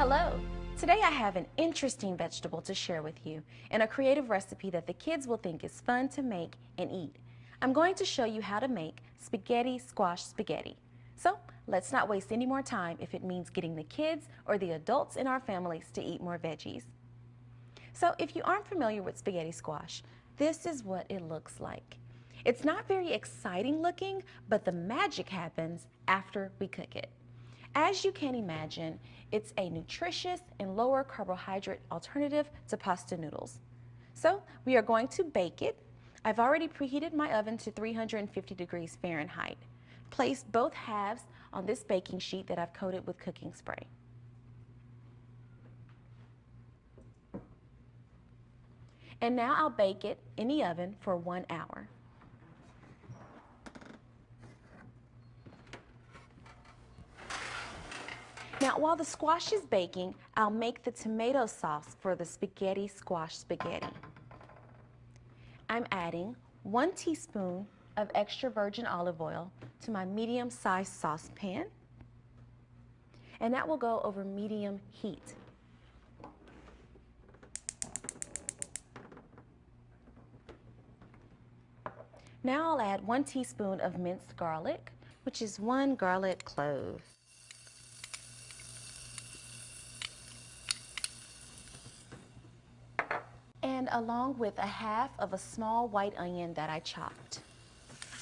Hello! Today I have an interesting vegetable to share with you and a creative recipe that the kids will think is fun to make and eat. I'm going to show you how to make spaghetti squash spaghetti. So let's not waste any more time if it means getting the kids or the adults in our families to eat more veggies. So if you aren't familiar with spaghetti squash, this is what it looks like. It's not very exciting looking, but the magic happens after we cook it. As you can imagine, it's a nutritious and lower carbohydrate alternative to pasta noodles. So we are going to bake it. I've already preheated my oven to 350 degrees Fahrenheit. Place both halves on this baking sheet that I've coated with cooking spray. And now I'll bake it in the oven for 1 hour. Now, while the squash is baking, I'll make the tomato sauce for the spaghetti squash spaghetti. I'm adding 1 teaspoon of extra virgin olive oil to my medium-sized saucepan, and that will go over medium heat. Now I'll add 1 teaspoon of minced garlic, which is 1 garlic clove. And along with 1/2 of a small white onion that I chopped.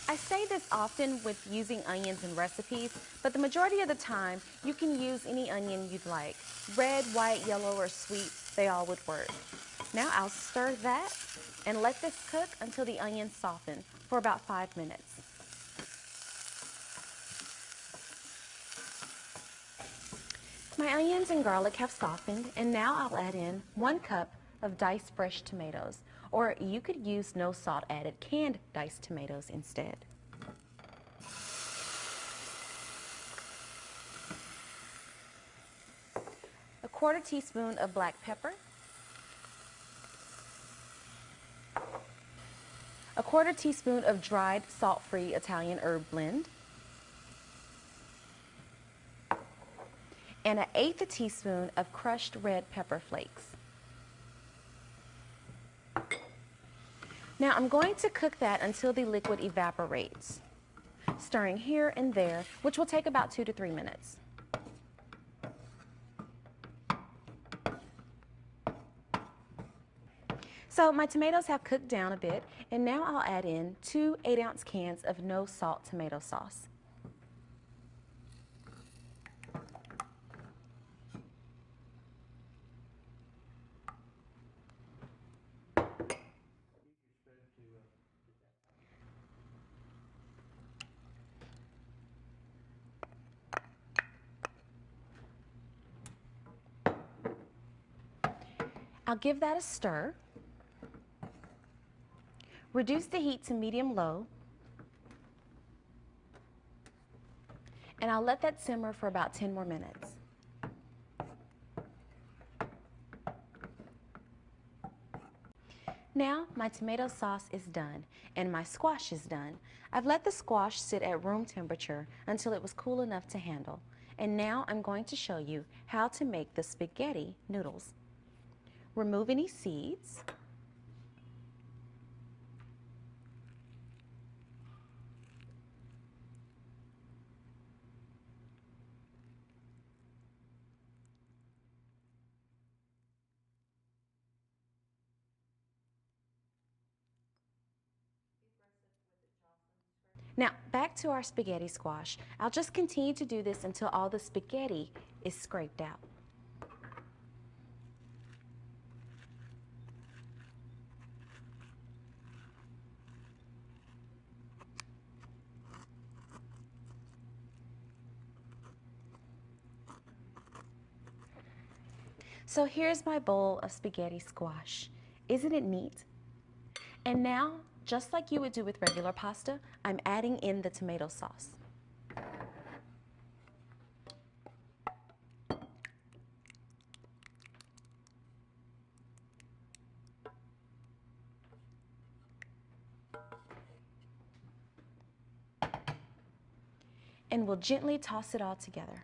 I say this often with using onions in recipes, but the majority of the time you can use any onion you'd like. Red, white, yellow, or sweet, they all would work. Now I'll stir that and let this cook until the onions soften for about 5 minutes. My onions and garlic have softened, and now I'll add in 1 cup of diced fresh tomatoes, or you could use no salt added canned diced tomatoes instead. A 1/4 teaspoon of black pepper, a 1/4 teaspoon of dried salt-free Italian herb blend, and 1/8 teaspoon of crushed red pepper flakes. Now I'm going to cook that until the liquid evaporates, stirring here and there, which will take about 2 to 3 minutes. So my tomatoes have cooked down a bit, and now I'll add in 2 8-ounce cans of no salt tomato sauce. I'll give that a stir. Reduce the heat to medium-low, and I'll let that simmer for about 10 more minutes. Now my tomato sauce is done and my squash is done. I've let the squash sit at room temperature until it was cool enough to handle. And now I'm going to show you how to make the spaghetti noodles. Remove any seeds. Now, back to our spaghetti squash. I'll just continue to do this until all the spaghetti is scraped out. So here's my bowl of spaghetti squash. Isn't it neat? And now, just like you would do with regular pasta, I'm adding in the tomato sauce. And we'll gently toss it all together.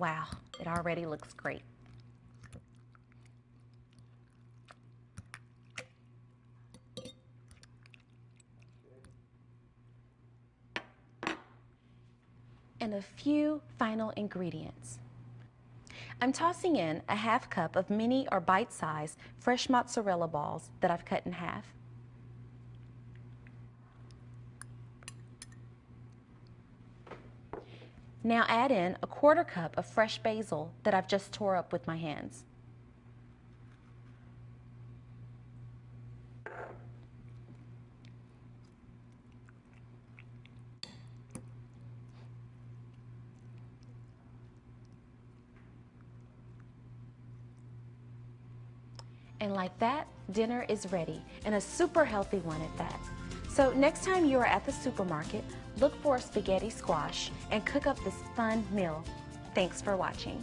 Wow, it already looks great. And a few final ingredients. I'm tossing in a half cup of mini or bite-sized fresh mozzarella balls that I've cut in half. Now add in a quarter cup of fresh basil that I've just tore up with my hands. And like that, dinner is ready, and a super healthy one at that. So next time you are at the supermarket, look for a spaghetti squash and cook up this fun meal. Thanks for watching.